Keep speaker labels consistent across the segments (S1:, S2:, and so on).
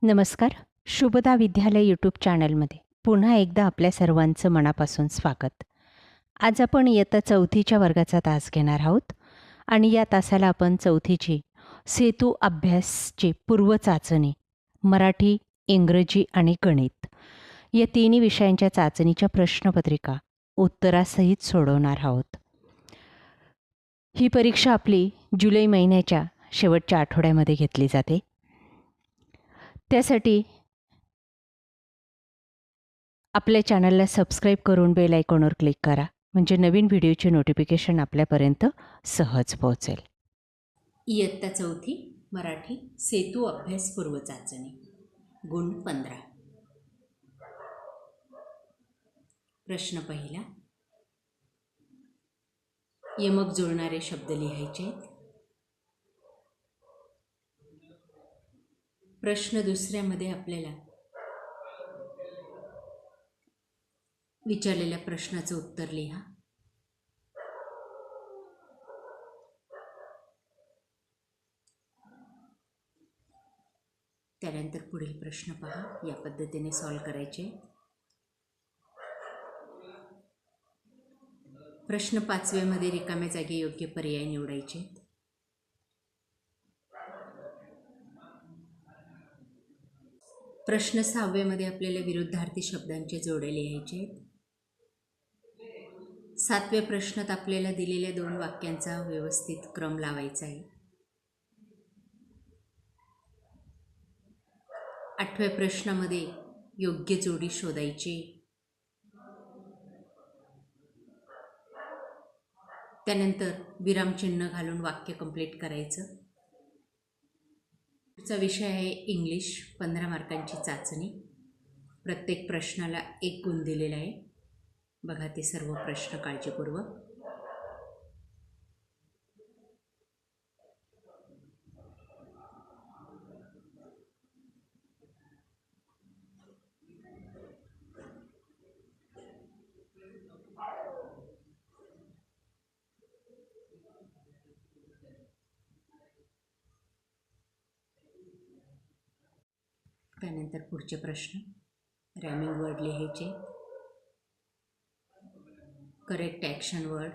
S1: नमस्कार. शुभदा विद्यालय यूट्यूब चॅनलमध्ये पुन्हा एकदा आपल्या सर्वांचं मनापासून स्वागत. आज आपण इयत्ता 4थीच्या वर्गाचा तास घेणार आहोत आणि या तासाला आपण 4थीची सेतू अभ्यासची पूर्वचाचणी मराठी, इंग्रजी आणि गणित या तिन्ही विषयांच्या चाचणीच्या प्रश्नपत्रिका उत्तरासहित सोडवणार आहोत. ही परीक्षा आपली जुलै महिन्याच्या शेवटच्या आठवड्यामध्ये घेतली जाते. त्यासाठी आपल्या चॅनलला सबस्क्राईब करून बेल आयकॉनवर क्लिक करा, म्हणजे नवीन व्हिडिओचे नोटिफिकेशन आपल्यापर्यंत सहज पोहोचेल.
S2: इयत्ता 4थी मराठी सेतू अभ्यास पूर्व चाचणी गुण 15. प्रश्न पहिला. यमक जुळणारे शब्द लिहायचे आहेत. प्रश्न दुसऱ्यामध्ये आपल्याला विचारलेल्या प्रश्नाचं उत्तर लिहा. त्यानंतर पुढील प्रश्न पहा. या पद्धतीने सॉल्व करायचे. प्रश्न 5व्यामध्ये रिकाम्या जागी योग्य पर्याय निवडायचे. प्रश्न 6व्यामध्ये आपल्याला विरुद्धार्थी शब्दांचे जोडे लिहायचे. 7व्या प्रश्नात आपल्याला दिलेल्या 2 वाक्यांचा व्यवस्थित क्रम लावायचा आहे. 8व्या प्रश्नामध्ये योग्य जोडी शोधायची. त्यानंतर विरामचिन्ह घालून वाक्य कंप्लीट करायचं. पुढचा विषय आहे इंग्लिश. 15 मार्कांची चाचणी. प्रत्येक प्रश्नाला 1 गुण दिलेला आहे. बघा ते सर्व प्रश्न काळजीपूर्वक. त्यानंतर पुढचे प्रश्न रॅमिंग वर्ड लिहायचे. Correct action word.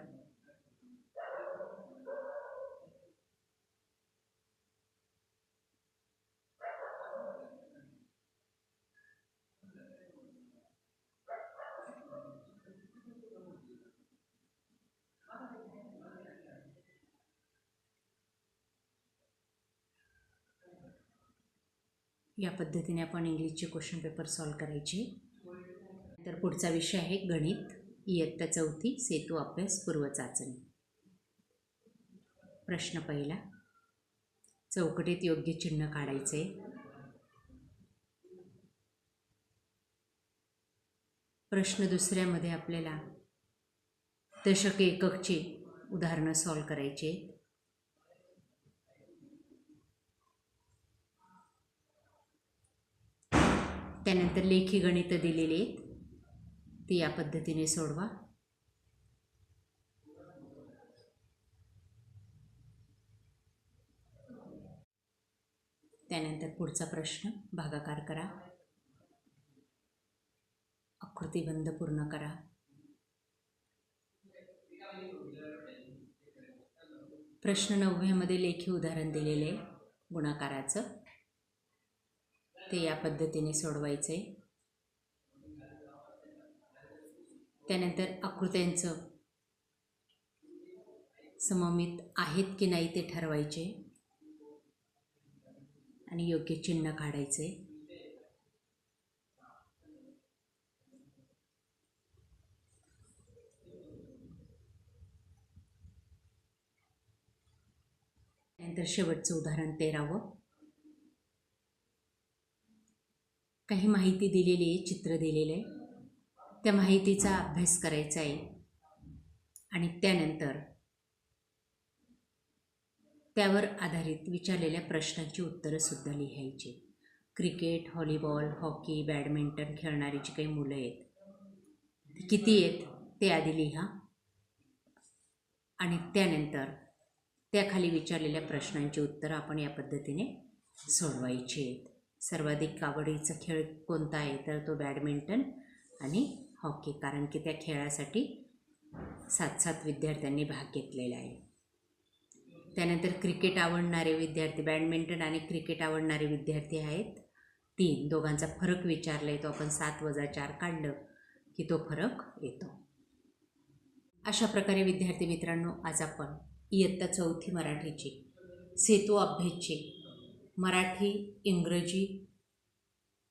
S2: या पद्धतीने आपण इंग्लिशचे क्वेश्चन पेपर सॉल्व करायचे. तर पुढचा विषय आहे गणित. इयत्ता 4थी सेतू अभ्यास पूर्व चाचणी. प्रश्न पहिला. चौकटीत योग्य चिन्ह काढायचे. प्रश्न दुसऱ्यामध्ये आपल्याला दशक एककची उदाहरणं सॉल्व करायचे. त्यानंतर लेखी गणित दिलेले आहेत, ती या पद्धतीने सोडवा. त्यानंतर पुढचा प्रश्न भागाकार करा. आकृतिबंध पूर्ण करा. प्रश्न 9व्यामध्ये लेखी उदाहरण दिलेले गुणाकाराचं, ते या पद्धतीने सोडवायचे. त्यानंतर आकृत्यांचं सममित आहेत की नाही ते ठरवायचे आणि योग्य चिन्ह काढायचे. त्यानंतर शेवटचं उदाहरण 13वं. काही माहिती दिलेली आहे, चित्र दिलेलं आहे, त्या माहितीचा अभ्यास करायचा आहे आणि त्यानंतर त्यावर आधारित विचारलेल्या प्रश्नांची उत्तरंसुद्धा लिहायची. क्रिकेट, व्हॉलीबॉल, हॉकी, बॅडमिंटन खेळणारी जी काही मुलं आहेत ती किती आहेत ते आधी लिहा आणि त्यानंतर त्याखाली विचारलेल्या प्रश्नांची उत्तरं आपण या पद्धतीने सोडवायची आहेत. सर्वाधिक आवडीचा खेळ कोणता आहे तर तो बॅडमिंटन आणि हॉकी, कारण की त्या खेळासाठी 7 विद्यार्थ्यांनी भाग घेतलेला आहे. त्यानंतर क्रिकेट आवडणारे विद्यार्थी, बॅडमिंटन आणि क्रिकेट आवडणारे विद्यार्थी आहेत 3. दोघांचा फरक विचारला आहे, तो आपण 7 - 4 काढलं की तो फरक येतो. अशा प्रकारे विद्यार्थी मित्रांनो, आज आपण इयत्ता 4थी मराठीची सेतू अभ्यासची मराठी, इंग्रजी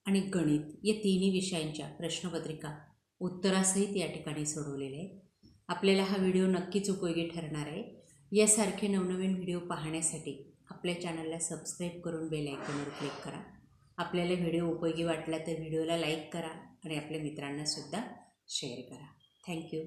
S2: आणि गणित या तिन्ही विषयांच्या प्रश्नपत्रिका उत्तरासहित या ठिकाणी सोडवलेले आहेत. आपल्याला हा व्हिडिओ नक्कीच उपयोगी ठरणार आहे. यासारखे नवनवीन व्हिडिओ पाहण्यासाठी आपल्या चॅनलला सबस्क्राईब करून बेल आयकॉनवर क्लिक करा. आपल्याला व्हिडिओ उपयोगी वाटला तर व्हिडिओला लाईक करा आणि आपल्या मित्रांनासुद्धा शेअर करा. थँक्यू.